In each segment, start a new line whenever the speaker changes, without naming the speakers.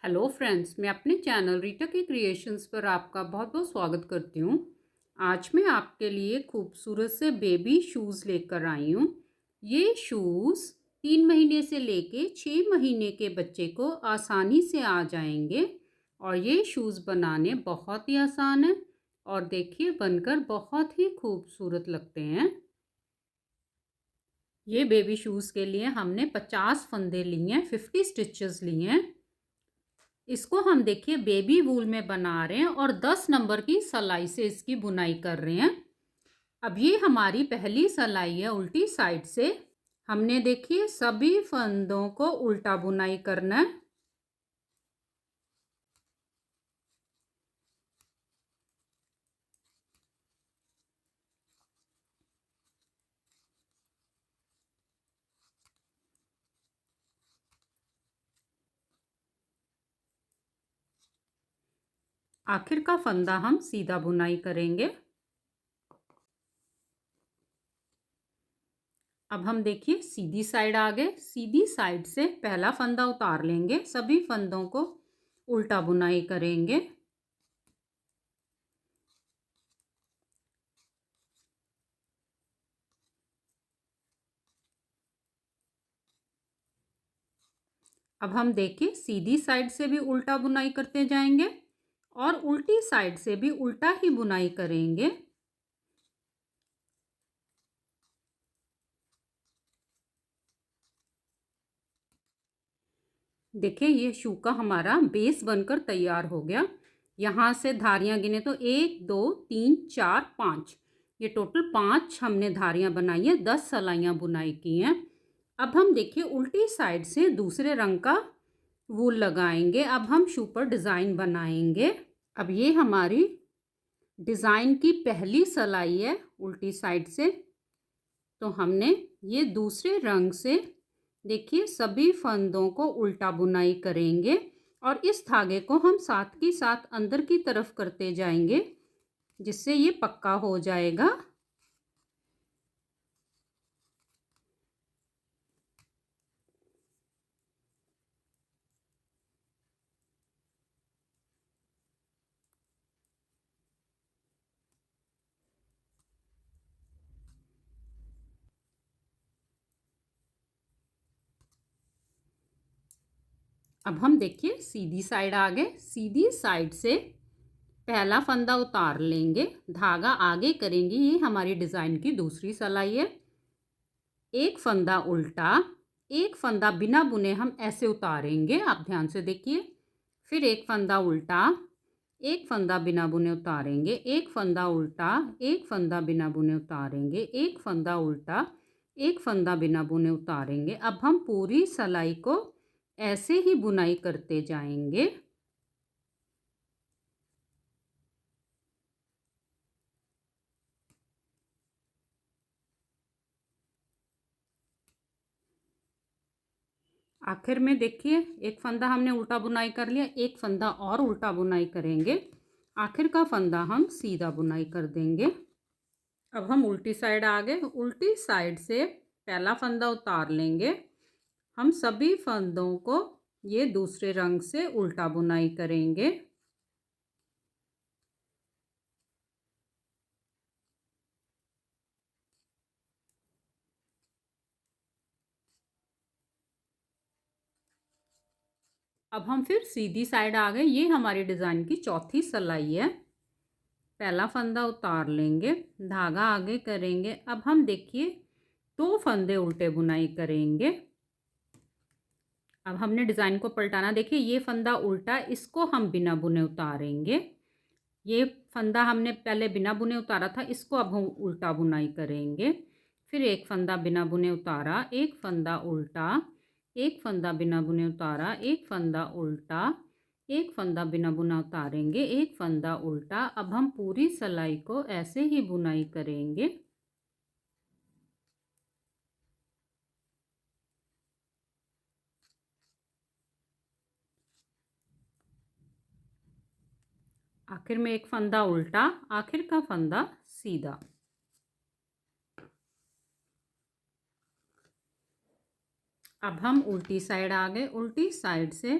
Hello friends, मैं अपने channel Rita के क्रिएशंस पर आपका बहुत बहुत स्वागत करती हूँ। आज मैं आपके लिए खूबसूरत से बेबी शूज़ लेकर आई हूँ। ये शूज़ 3 महीने से लेके 6 महीने के बच्चे को आसानी से आ जाएंगे और ये शूज़ बनाने बहुत ही आसान है और देखिए बनकर बहुत ही खूबसूरत लगते हैं। ये बेबी शूज़ के लिए हमने 50 फंदे लिए हैं, 50 स्टिचेस लिए हैं। इसको हम देखिए बेबी वूल में बना रहे हैं और 10 नंबर की सिलाई से इसकी बुनाई कर रहे हैं। अब ये हमारी पहली सिलाई है उल्टी साइड से। हमने देखिए सभी फंदों को उल्टा बुनाई करना है। आखिर का फंदा हम सीधा बुनाई करेंगे। अब हम देखिए सीधी साइड आ गए। सीधी साइड से पहला फंदा उतार लेंगे, सभी फंदों को उल्टा बुनाई करेंगे। अब हम देखिए सीधी साइड से भी उल्टा बुनाई करते जाएंगे और उल्टी साइड से भी उल्टा ही बुनाई करेंगे। देखिए ये शू का हमारा बेस बनकर तैयार हो गया। यहाँ से धारियाँ गिने तो 1 2 3 4 5, ये टोटल 5 हमने धारियाँ बनाई है, 10 सलाइयाँ बुनाई की हैं। अब हम देखिए उल्टी साइड से दूसरे रंग का वूल लगाएंगे। अब हम शू पर डिज़ाइन बनाएंगे। अब ये हमारी डिज़ाइन की पहली सिलाई है उल्टी साइड से। तो हमने ये दूसरे रंग से देखिए सभी फंदों को उल्टा बुनाई करेंगे और इस धागे को हम साथ ही साथ अंदर की तरफ करते जाएंगे जिससे ये पक्का हो जाएगा। अब हम देखिए सीधी साइड आ गए। सीधी साइड से पहला फंदा उतार लेंगे, धागा आगे करेंगे। ये हमारी डिज़ाइन की दूसरी सिलाई है। एक फंदा उल्टा, एक फंदा बिना बुने हम ऐसे उतारेंगे, आप ध्यान से देखिए। फिर एक फंदा उल्टा, एक फंदा बिना बुने उतारेंगे, एक फंदा उल्टा, एक फंदा बिना बुने उतारेंगे, एक फंदा उल्टा, एक फंदा बिना बुने उतारेंगे। अब हम पूरी सिलाई को ऐसे ही बुनाई करते जाएंगे। आखिर में देखिए एक फंदा हमने उल्टा बुनाई कर लिया, एक फंदा और उल्टा बुनाई करेंगे। आखिर का फंदा हम सीधा बुनाई कर देंगे। अब हम उल्टी साइड आ गए। उल्टी साइड से पहला फंदा उतार लेंगे। हम सभी फंदों को ये दूसरे रंग से उल्टा बुनाई करेंगे। अब हम फिर सीधी साइड आ गए। ये हमारी डिज़ाइन की चौथी सिलाई है। पहला फंदा उतार लेंगे, धागा आगे करेंगे। अब हम देखिए 2 फंदे उल्टे बुनाई करेंगे। अब हमने डिज़ाइन को पलटाना, देखिए ये फंदा उल्टा, इसको हम बिना बुने उतारेंगे। ये फंदा हमने पहले बिना बुने उतारा था, इसको अब हम उल्टा बुनाई करेंगे। फिर एक फंदा बिना बुने उतारा, एक फंदा उल्टा, एक फंदा बिना बुने उतारा, एक फंदा उल्टा, एक फंदा बिना बुना उतारेंगे, एक फंदा उल्टा। अब हम पूरी सिलाई को ऐसे ही बुनाई करेंगे। आखिर में एक फंदा उल्टा, आखिर का फंदा सीधा। अब हम उल्टी साइड आ गए। उल्टी साइड से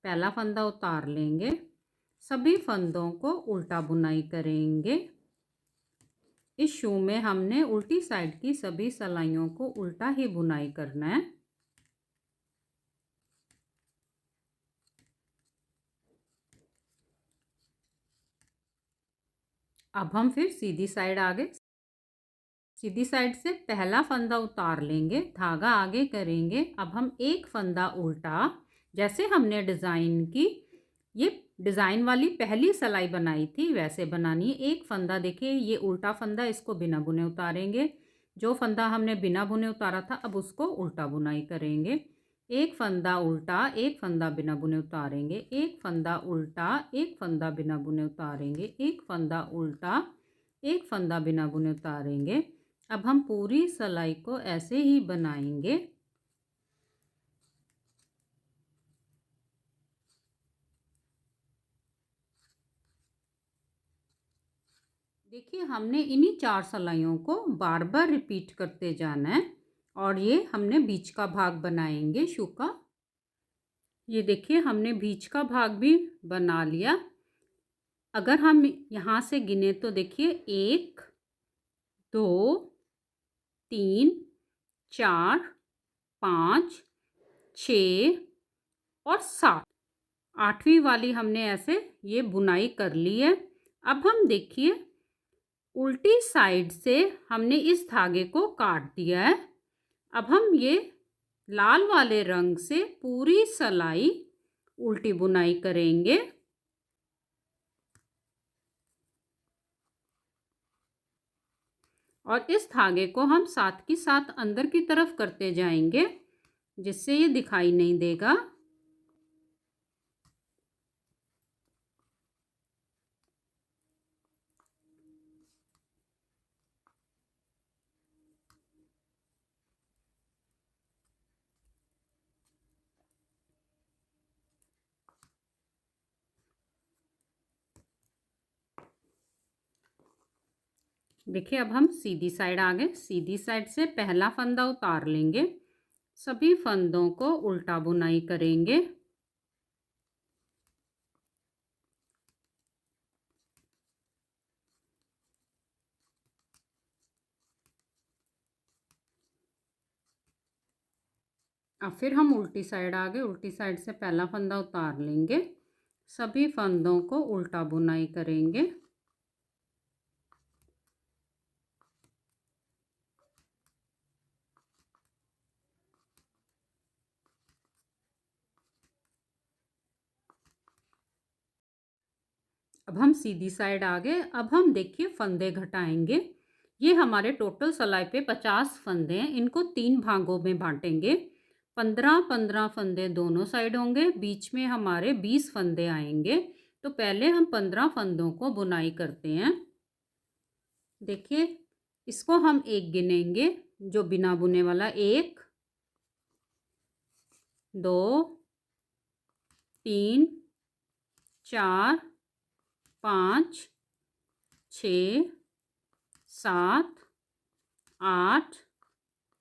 पहला फंदा उतार लेंगे, सभी फंदों को उल्टा बुनाई करेंगे। इस शू में हमने उल्टी साइड की सभी सिलाइयों को उल्टा ही बुनाई करना है। अब हम फिर सीधी साइड आगे, सीधी साइड से पहला फंदा उतार लेंगे, धागा आगे करेंगे। अब हम एक फंदा उल्टा, जैसे हमने डिज़ाइन की ये डिज़ाइन वाली पहली सिलाई बनाई थी वैसे बनानी है। एक फंदा देखिए ये उल्टा फंदा, इसको बिना बुने उतारेंगे। जो फंदा हमने बिना बुने उतारा था अब उसको उल्टा बुनाई करेंगे। एक फंदा उल्टा, एक फंदा बिना बुने उतारेंगे, एक फंदा उल्टा, एक फंदा बिना बुने उतारेंगे, एक फंदा उल्टा, एक फंदा बिना बुने उतारेंगे। अब हम पूरी सिलाई को ऐसे ही बनाएंगे। देखिए हमने इन्हीं 4 सिलाइयों को बार बार रिपीट करते जाना है और ये हमने बीच का भाग बनाएंगे शू का। ये देखिए हमने बीच का भाग भी बना लिया। अगर हम यहाँ से गिने तो देखिए 1 2 3 4 5 6 और 7, 8वीं वाली हमने ऐसे ये बुनाई कर ली है। अब हम देखिए उल्टी साइड से हमने इस धागे को काट दिया है। अब हम ये लाल वाले रंग से पूरी सिलाई उल्टी बुनाई करेंगे। और इस धागे को हम साथ की साथ अंदर की तरफ करते जाएंगे, जिससे ये दिखाई नहीं देगा। देखिए अब हम सीधी साइड आ गए। सीधी साइड से पहला फंदा उतार लेंगे, सभी फंदों को उल्टा बुनाई करेंगे। अब फिर हम उल्टी साइड आ गए। उल्टी साइड से पहला फंदा उतार लेंगे, सभी फंदों को उल्टा बुनाई करेंगे। अब हम सीधी साइड आ गए। अब हम देखिए फंदे घटाएंगे। ये हमारे टोटल सिलाई पे 50 फंदे हैं। इनको 3 भागों में बांटेंगे। 15-15 फंदे दोनों साइड होंगे, बीच में हमारे 20 फंदे आएंगे। तो पहले हम 15 फंदों को बुनाई करते हैं। देखिए इसको हम एक गिनेंगे, जो बिना बुने वाला, 1 2 3 4 5 6 7 8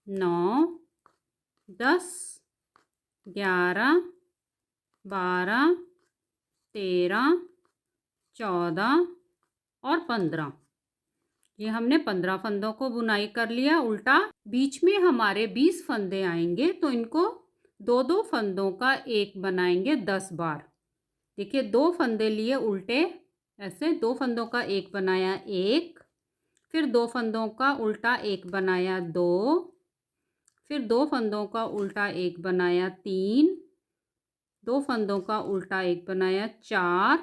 9 10 11 12 13 14 और 15। ये हमने 15 फंदों को बुनाई कर लिया उल्टा। बीच में हमारे 20 फंदे आएंगे, तो इनको 2-2 फंदों का एक बनाएंगे 10 बार। देखिए 2 फंदे लिए उल्टे, ऐसे 2 फंदों का एक बनाया 1, फिर 2 फंदों का उल्टा एक बनाया 2, फिर 2 फंदों का उल्टा एक बनाया 3, 2 फंदों का उल्टा एक बनाया 4,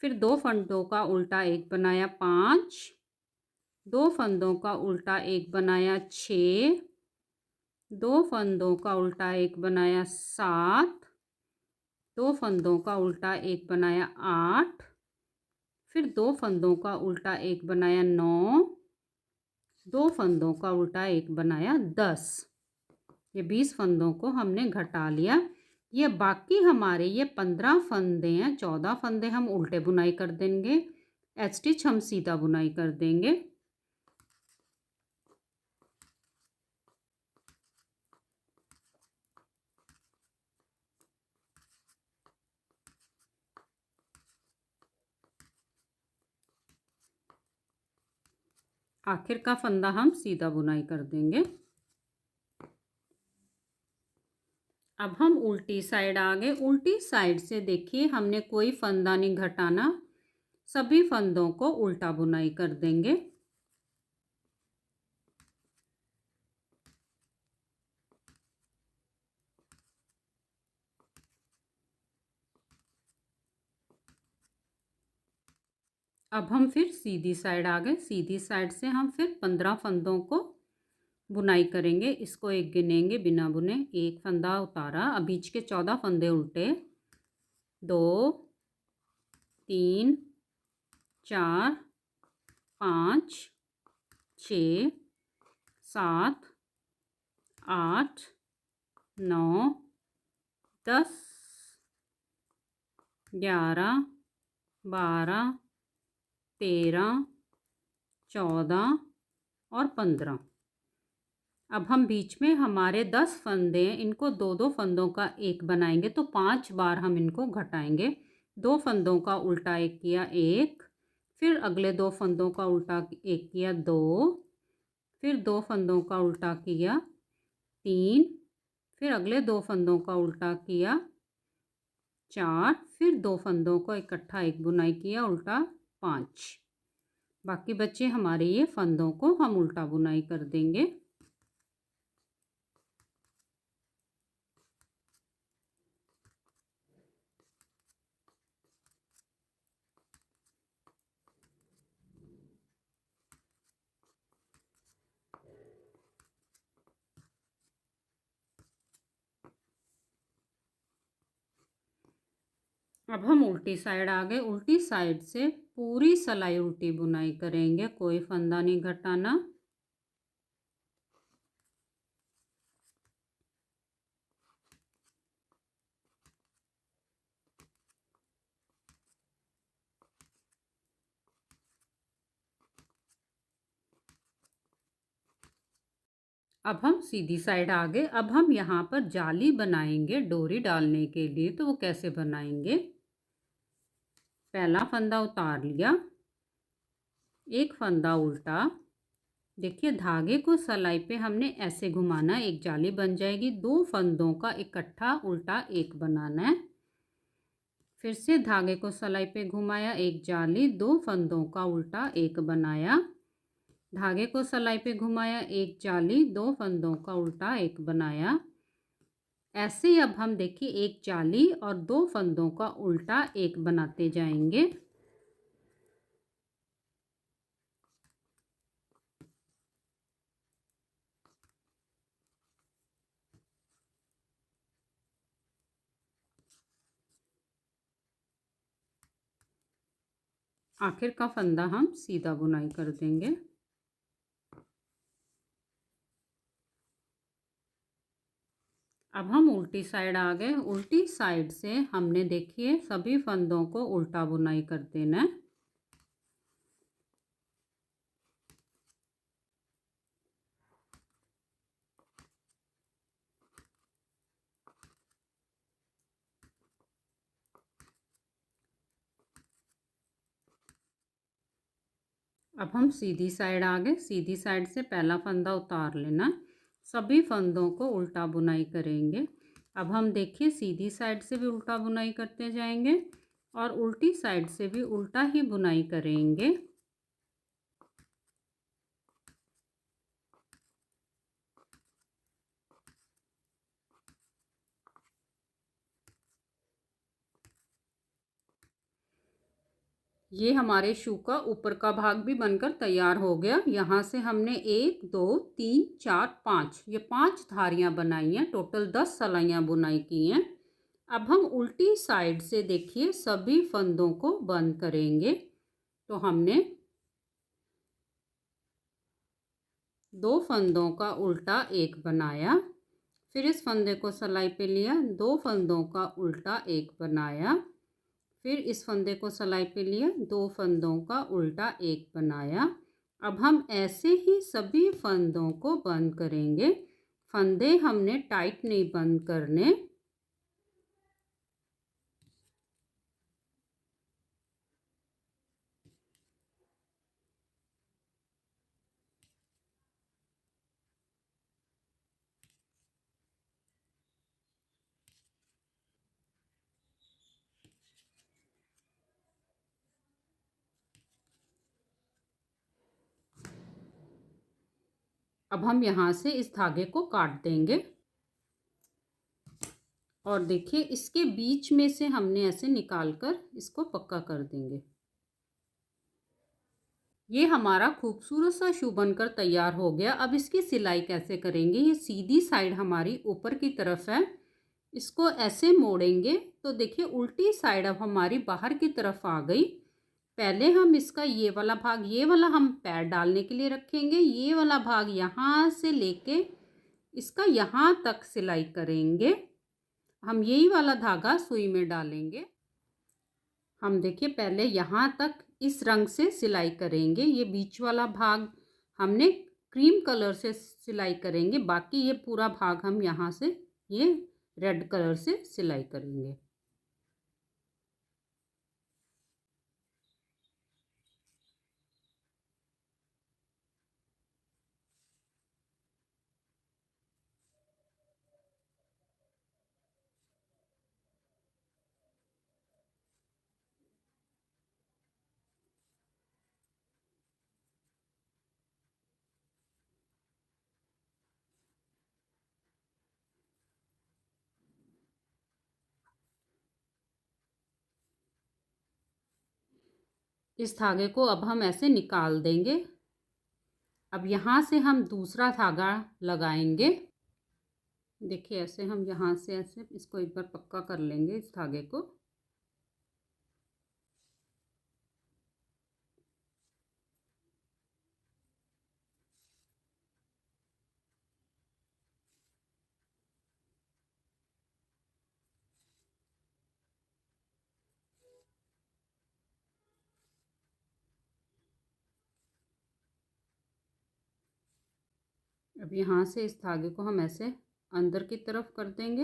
फिर 2 फंदों का उल्टा एक बनाया 5, 2 फंदों का उल्टा एक बनाया 6, 2 फंदों का उल्टा एक बनाया 7, 2 फंदों का उल्टा एक बनाया 8, फिर 2 फंदों का उल्टा एक बनाया 9, 2 फंदों का उल्टा एक बनाया 10। ये 20 फंदों को हमने घटा लिया। ये बाकी हमारे ये 15 फंदे हैं, 14 फंदे हम उल्टे बुनाई कर देंगे, एच स्टिच हम सीधा बुनाई कर देंगे। आखिर का फंदा हम सीधा बुनाई कर देंगे। अब हम उल्टी साइड आ गए। उल्टी साइड से देखिए हमने कोई फंदा नहीं घटाना, सभी फंदों को उल्टा बुनाई कर देंगे। अब हम फिर सीधी साइड आ गए। सीधी साइड से हम फिर 15 फंदों को बुनाई करेंगे। इसको एक गिनेंगे बिना बुने। एक फंदा उतारा, अब बीच के 14 फंदे उल्टे, 2 3 4 5 6 7 8 9 10 11 12 13 14 और 15। अब हम बीच में हमारे 10 फंदे हैं, इनको दो दो फंदों का एक बनाएंगे, तो 5 बार हम इनको घटाएंगे। 2 फंदों का उल्टा एक किया, 1, फिर अगले 2 फंदों का उल्टा एक किया, 2, फिर 2 फंदों का उल्टा किया, 3, फिर अगले 2 फंदों का उल्टा किया, 4, फिर 2 फंदों को इकट्ठा एक बुनाई किया, उल्टा 5। बाकी बच्चे हमारे ये फंदों को हम उल्टा बुनाई कर देंगे। अब हम उल्टी साइड आ गए। उल्टी साइड से पूरी सिलाई उल्टी बुनाई करेंगे, कोई फंदा नहीं घटाना। अब हम सीधी साइड आ गए। अब हम यहाँ पर जाली बनाएंगे डोरी डालने के लिए, तो वो कैसे बनाएंगे। पहला फंदा उतार लिया, एक फंदा उल्टा, देखिए धागे को सिलाई पे हमने ऐसे घुमाना, एक जाली बन जाएगी। 2 फंदों का इकट्ठा उल्टा एक बनाना है। फिर से धागे को सिलाई पे घुमाया, एक जाली, 2 फंदों का उल्टा एक बनाया। धागे को सिलाई पे घुमाया, एक जाली, 2 फंदों का उल्टा एक बनाया। ऐसे ही अब हम देखिए एक जाली और 2 फंदों का उल्टा एक बनाते जाएंगे। आखिर का फंदा हम सीधा बुनाई कर देंगे। अब हम उल्टी साइड आ गए। उल्टी साइड से हमने देखिए सभी फंदों को उल्टा बुनाई कर देना है। अब हम सीधी साइड आ गए। सीधी साइड से पहला फंदा उतार लेना, सभी फंदों को उल्टा बुनाई करेंगे। अब हम देखिए सीधी साइड से भी उल्टा बुनाई करते जाएंगे और उल्टी साइड से भी उल्टा ही बुनाई करेंगे। ये हमारे शू का ऊपर का भाग भी बनकर तैयार हो गया। यहाँ से हमने 1 2 3 4 5 ये 5 धारियाँ बनाई हैं। टोटल 10 सिलाइयाँ बुनाई की हैं। अब हम उल्टी साइड से देखिए सभी फंदों को बंद करेंगे। तो हमने 2 फंदों का उल्टा एक बनाया, फिर इस फंदे को सिलाई पे लिया, 2 फंदों का उल्टा एक बनाया, फिर इस फंदे को सिलाई पे लिया, 2 फंदों का उल्टा एक बनाया। अब हम ऐसे ही सभी फंदों को बंद करेंगे। फंदे हमने टाइट नहीं बंद करने। अब हम यहाँ से इस धागे को काट देंगे और देखिए इसके बीच में से हमने ऐसे निकाल कर इसको पक्का कर देंगे। ये हमारा खूबसूरत सा शू बनकर तैयार हो गया। अब इसकी सिलाई कैसे करेंगे, ये सीधी साइड हमारी ऊपर की तरफ है, इसको ऐसे मोड़ेंगे तो देखिए उल्टी साइड अब हमारी बाहर की तरफ आ गई। पहले हम इसका ये वाला भाग, ये वाला हम पैर डालने के लिए रखेंगे, ये वाला भाग यहाँ से लेके इसका यहाँ तक सिलाई करेंगे। हम यही वाला धागा सुई में डालेंगे। हम देखिए पहले यहाँ तक इस रंग से सिलाई करेंगे, ये बीच वाला भाग हमने क्रीम कलर से सिलाई करेंगे, बाकी ये पूरा भाग हम यहाँ से ये रेड कलर से सिलाई करेंगे। इस धागे को अब हम ऐसे निकाल देंगे। अब यहाँ से हम दूसरा धागा लगाएंगे। देखिए ऐसे हम यहाँ से ऐसे इसको एक बार पक्का कर लेंगे इस धागे को। अब यहाँ से इस धागे को हम ऐसे अंदर की तरफ कर देंगे।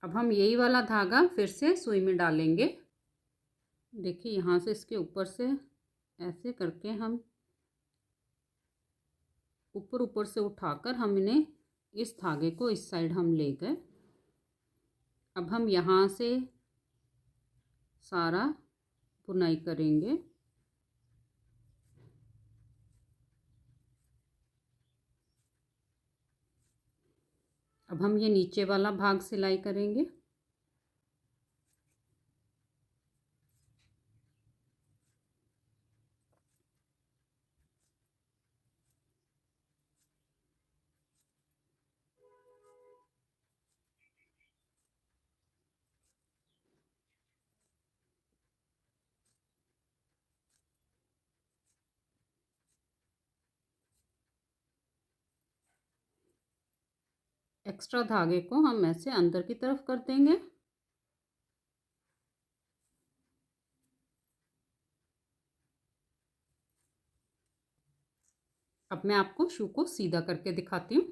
अब हम यही वाला धागा फिर से सुई में डालेंगे। देखिए यहाँ से इसके ऊपर से ऐसे करके हम ऊपर ऊपर से उठाकर हम इन्हें इस धागे को इस साइड हम ले गए। अब हम यहाँ से सारा बुनाई करेंगे। अब हम ये नीचे वाला भाग सिलाई करेंगे। एक्स्ट्रा धागे को हम ऐसे अंदर की तरफ कर देंगे। अब मैं आपको शू को सीधा करके दिखाती हूँ।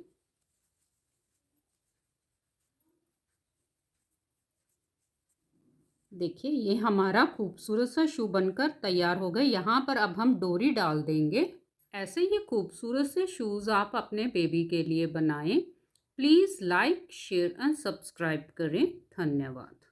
देखिए ये हमारा खूबसूरत सा शू बनकर तैयार हो गए। यहाँ पर अब हम डोरी डाल देंगे। ऐसे ही खूबसूरत से शूज़ आप अपने बेबी के लिए बनाएं। Please like, share and subscribe करें। धन्यवाद।